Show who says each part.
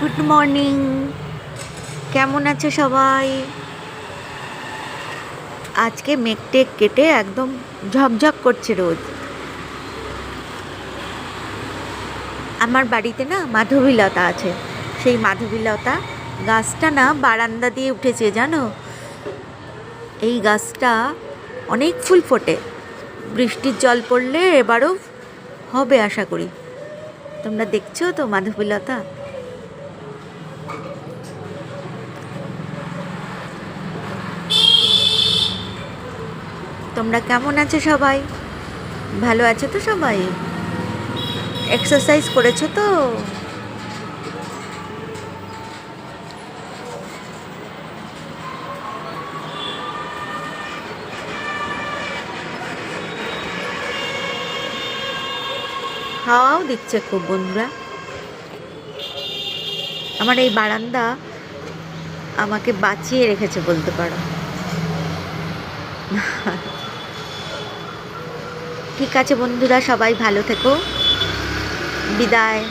Speaker 1: Good morning. কেমন আছে সবাই? আজকে মেঘ-টেঘ কেটে একদম ঝকঝক করছে রোদ। আমার বাড়িতে না মাধবীলতা আছে। সেই মাধবীলতা গাছটা না বারান্দা দিয়ে উঠেছে, জানো? এই গাছটা অনেক ফুল ফোটে। বৃষ্টির জল পড়লে এবারও হবে আশা করি। তোমরা দেখছো তো মাধবীলতা? তোমরা কেমন আছো সবাই? ভালো আছো তো সবাই? এক্সারসাইজ করেছো তো? হাওয়াও দিচ্ছে খুব বন্ধুরা। আমার এই বারান্দা আমাকে বাঁচিয়ে রেখেছে বলতে পারো। ঠিক আছে বন্ধুরা, সবাই ভালো থেকো। বিদায়।